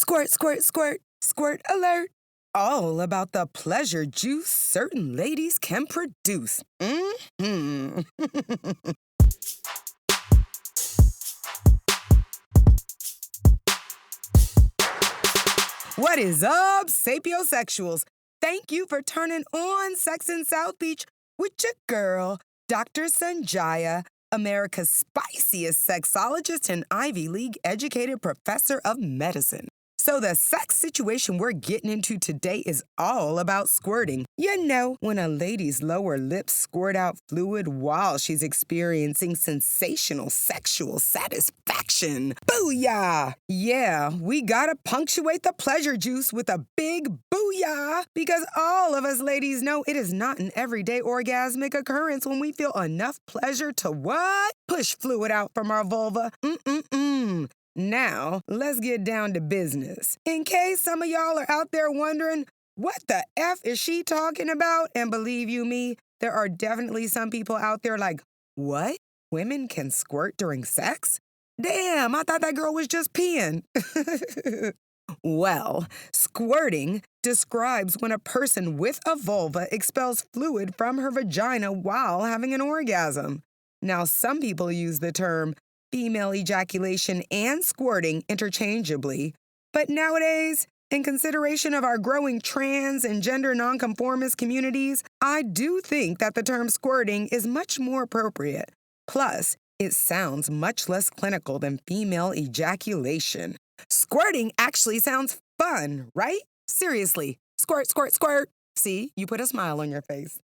Squirt, squirt, squirt, squirt alert. All about the pleasure juice certain ladies can produce. Mm-hmm. What is up, sapiosexuals? Thank you for turning on Sex in South Beach with your girl, Dr. Sanjaya, America's spiciest sexologist and Ivy League-educated professor of medicine. So the sex situation we're getting into today is all about squirting. You know, when a lady's lower lips squirt out fluid while she's experiencing sensational sexual satisfaction. Booyah! Yeah, we gotta punctuate the pleasure juice with a big booyah, because all of us ladies know it is not an everyday orgasmic occurrence when we feel enough pleasure to what? Push fluid out from our vulva. Now, let's get down to business. In case some of y'all are out there wondering, what the F is she talking about? And believe you me, there are definitely some people out there like, what? Women can squirt during sex? Damn, I thought that girl was just peeing. Well, squirting describes when a person with a vulva expels fluid from her vagina while having an orgasm. Now, some people use the term female ejaculation and squirting interchangeably, but nowadays, in consideration of our growing trans and gender nonconformist communities, I do think that the term squirting is much more appropriate. Plus, it sounds much less clinical than female ejaculation. Squirting actually sounds fun, right? Seriously, squirt, squirt, squirt. See, you put a smile on your face.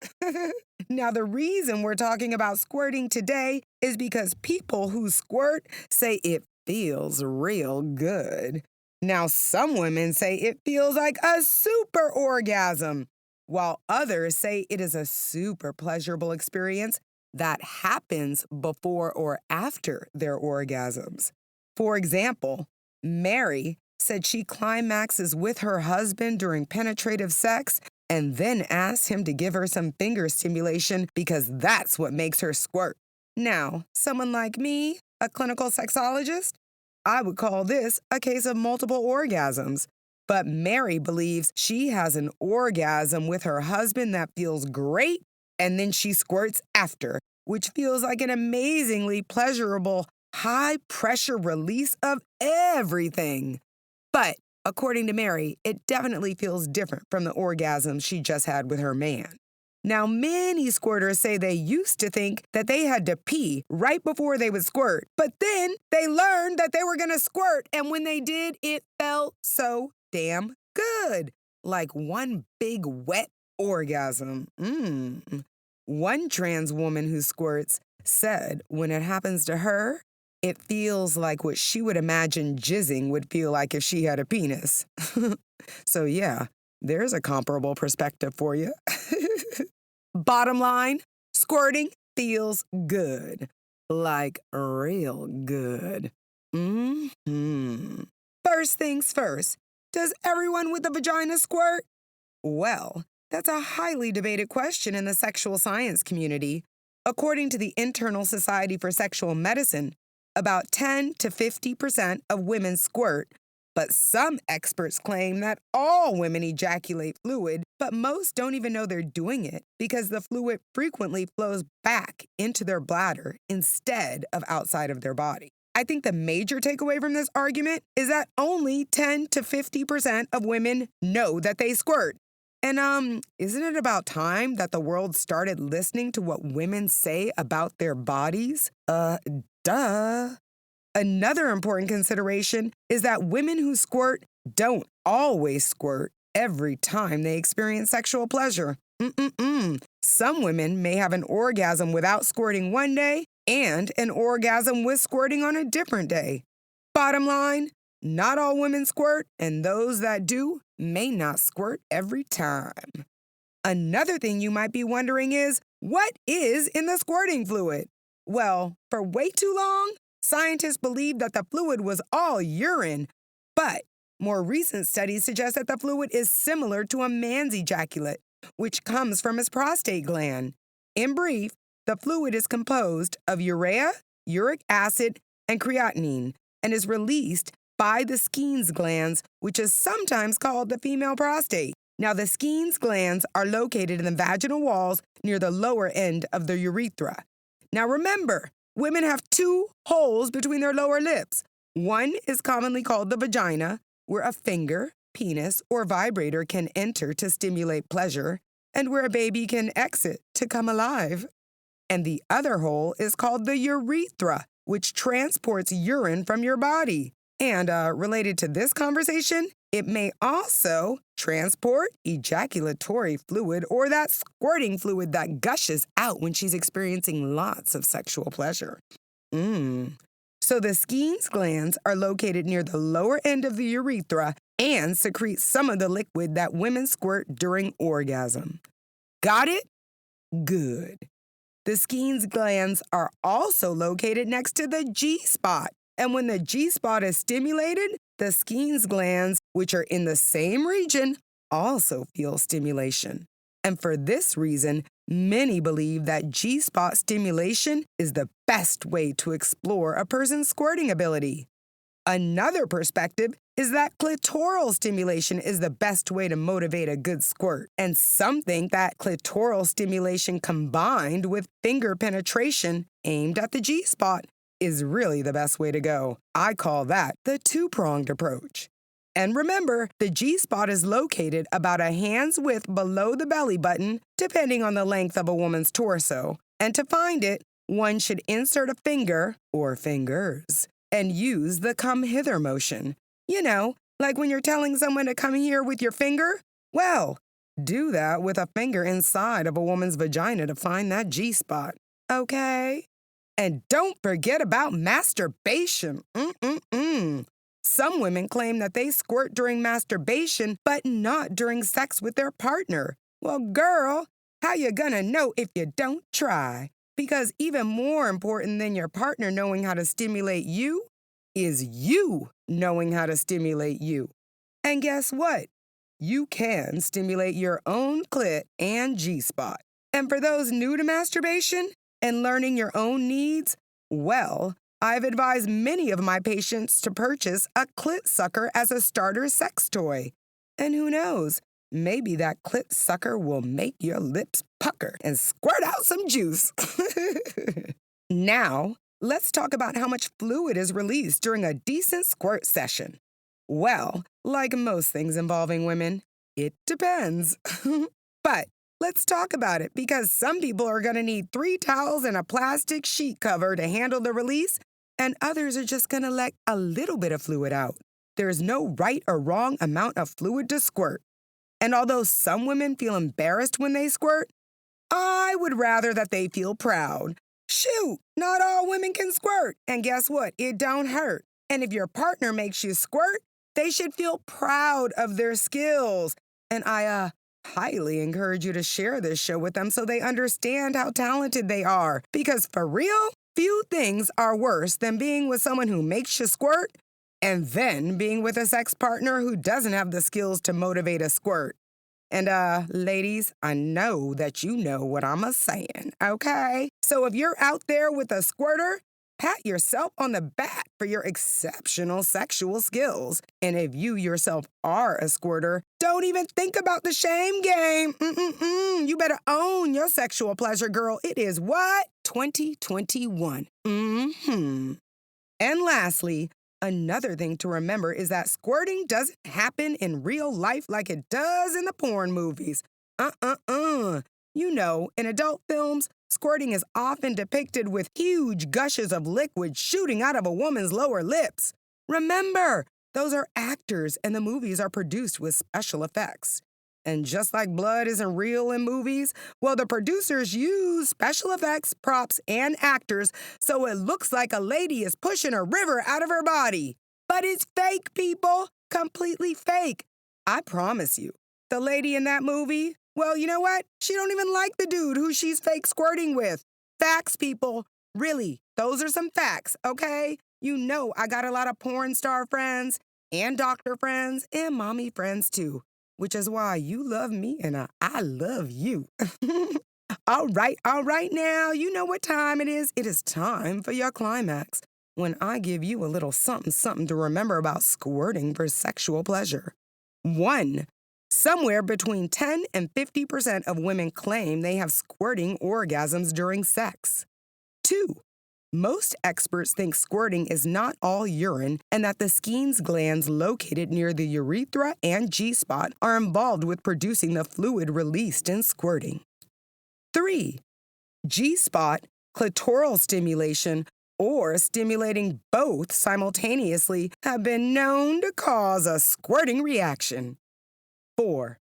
Now, the reason we're talking about squirting today is because people who squirt say it feels real good. Now, some women say it feels like a super orgasm, while others say it is a super pleasurable experience that happens before or after their orgasms. For example, Mary said she climaxes with her husband during penetrative sex and then asks him to give her some finger stimulation because that's what makes her squirt. Now, someone like me, a clinical sexologist, I would call this a case of multiple orgasms. But Mary believes she has an orgasm with her husband that feels great, and then she squirts after, which feels like an amazingly pleasurable, high-pressure release of everything. But according to Mary, it definitely feels different from the orgasm she just had with her man. Now, many squirters say they used to think that they had to pee right before they would squirt, but then they learned that they were going to squirt, and when they did, it felt so damn good. Like one big wet orgasm. One trans woman who squirts said when it happens to her, it feels like what she would imagine jizzing would feel like if she had a penis. So yeah, there's a comparable perspective for you. Bottom line, squirting feels good. Like real good. First things first, does everyone with a vagina squirt? Well, that's a highly debated question in the sexual science community. According to the Internal Society for Sexual Medicine, about 10 to 50% of women squirt, but some experts claim that all women ejaculate fluid, but most don't even know they're doing it because the fluid frequently flows back into their bladder instead of outside of their body. I think the major takeaway from this argument is that only 10 to 50% of women know that they squirt. And isn't it about time that the world started listening to what women say about their bodies? Duh. Another important consideration is that women who squirt don't always squirt every time they experience sexual pleasure. Some women may have an orgasm without squirting one day and an orgasm with squirting on a different day. Bottom line, not all women squirt, and those that do may not squirt every time. Another thing you might be wondering is, what is in the squirting fluid? Well, for way too long, scientists believed that the fluid was all urine, but more recent studies suggest that the fluid is similar to a man's ejaculate, which comes from his prostate gland. In brief, the fluid is composed of urea, uric acid, and creatinine, and is released by the Skene's glands, which is sometimes called the female prostate. Now, the Skene's glands are located in the vaginal walls near the lower end of the urethra. Now, remember, women have two holes between their lower lips. One is commonly called the vagina, where a finger, penis, or vibrator can enter to stimulate pleasure, and where a baby can exit to come alive. And the other hole is called the urethra, which transports urine from your body. And related to this conversation, it may also transport ejaculatory fluid or that squirting fluid that gushes out when she's experiencing lots of sexual pleasure. So the Skene's glands are located near the lower end of the urethra and secrete some of the liquid that women squirt during orgasm. Got it? Good. The Skene's glands are also located next to the G-spot. And when the G-spot is stimulated, the Skene's glands, which are in the same region, also feel stimulation. And for this reason, many believe that G-spot stimulation is the best way to explore a person's squirting ability. Another perspective is that clitoral stimulation is the best way to motivate a good squirt. And some think that clitoral stimulation combined with finger penetration aimed at the G-spot is really the best way to go. I call that the two-pronged approach. And remember, the G-spot is located about a hand's width below the belly button, depending on the length of a woman's torso. And to find it, one should insert a finger, or fingers, and use the come hither motion. You know, like when you're telling someone to come here with your finger? Well, do that with a finger inside of a woman's vagina to find that G-spot. Okay? And don't forget about masturbation. Some women claim that they squirt during masturbation, but not during sex with their partner. Well, girl, how you gonna know if you don't try? Because even more important than your partner knowing how to stimulate you is you knowing how to stimulate you. And guess what? You can stimulate your own clit and G-spot. And for those new to masturbation and learning your own needs, well, I've advised many of my patients to purchase a clit sucker as a starter sex toy. And who knows, maybe that clit sucker will make your lips pucker and squirt out some juice. Now, let's talk about how much fluid is released during a decent squirt session. Well, like most things involving women, it depends. But let's talk about it because some people are going to need 3 towels and a plastic sheet cover to handle the release, and others are just going to let a little bit of fluid out. There's no right or wrong amount of fluid to squirt. And although some women feel embarrassed when they squirt, I would rather that they feel proud. Shoot, not all women can squirt. And guess what? It don't hurt. And if your partner makes you squirt, they should feel proud of their skills. And I highly encourage you to share this show with them so they understand how talented they are. Because for real, few things are worse than being with someone who makes you squirt and then being with a sex partner who doesn't have the skills to motivate a squirt. And, ladies, I know that you know what I'm a-saying, okay? So if you're out there with a squirter, pat yourself on the back for your exceptional sexual skills. And if you yourself are a squirter, don't even think about the shame game. You better own your sexual pleasure, girl. It is what? 2021. And lastly, another thing to remember is that squirting doesn't happen in real life like it does in the porn movies. You know, in adult films, squirting is often depicted with huge gushes of liquid shooting out of a woman's lower lips. Remember, those are actors and the movies are produced with special effects. And just like blood isn't real in movies, well, the producers use special effects, props, and actors so it looks like a lady is pushing a river out of her body. But it's fake, people. Completely fake. I promise you. The lady in that movie, well, you know what? She don't even like the dude who she's fake squirting with. Facts, people. Really, those are some facts, okay? You know I got a lot of porn star friends and doctor friends and mommy friends too. Which is why you love me and I love you. All right now, you know what time it is. It is time for your climax. when I give you a little something something to remember about squirting for sexual pleasure. 1. Somewhere between 10 and 50% of women claim they have squirting orgasms during sex. 2. Most experts think squirting is not all urine and that the Skene's glands located near the urethra and G-spot are involved with producing the fluid released in squirting. 3. G-spot, clitoral stimulation, or stimulating both simultaneously have been known to cause a squirting reaction. 4.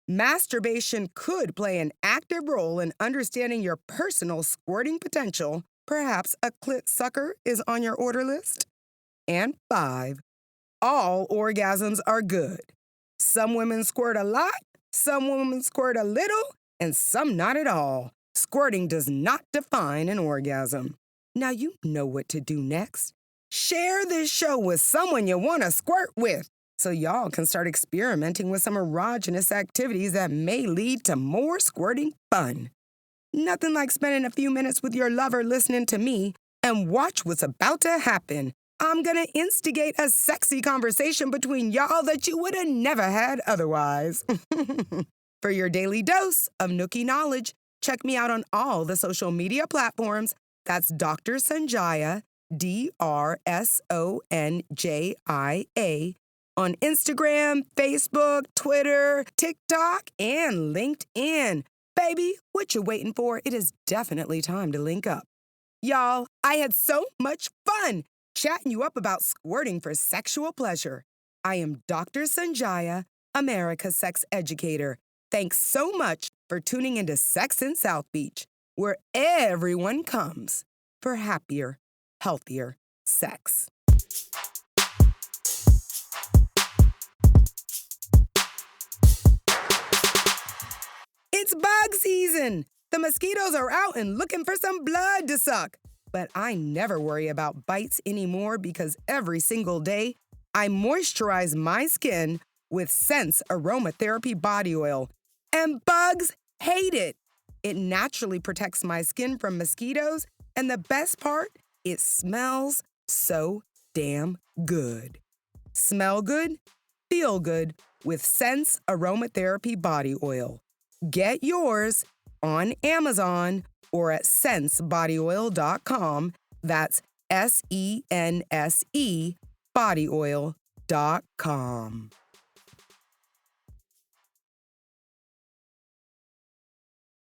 Masturbation could play an active role in understanding your personal squirting potential. Perhaps a clit sucker is on your order list. And 5. All orgasms are good. Some women squirt a lot, some women squirt a little, and some not at all. Squirting does not define an orgasm. Now you know what to do next. Share this show with someone you want to squirt with so y'all can start experimenting with some erogenous activities that may lead to more squirting fun. Nothing like spending a few minutes with your lover listening to me and watch what's about to happen. I'm gonna instigate a sexy conversation between y'all that you would have never had otherwise. For your daily dose of Nookie knowledge, check me out on all the social media platforms. That's Dr. Sanjaya, DrSonjia, on Instagram, Facebook, Twitter, TikTok, and LinkedIn. Baby, what you waiting for? It is definitely time to link up. Y'all, I had so much fun chatting you up about squirting for sexual pleasure. I am Dr. Sanjaya, America's sex educator. Thanks so much for tuning into Sex in South Beach, where everyone comes for happier, healthier sex. It's bug season. The mosquitoes are out and looking for some blood to suck. But I never worry about bites anymore because every single day I moisturize my skin with Sense Aromatherapy Body Oil. And bugs hate it. It naturally protects my skin from mosquitoes, and the best part, it smells so damn good. Smell good, feel good with Sense Aromatherapy Body Oil. Get yours on Amazon or at sensebodyoil.com. That's SENSE bodyoil.com.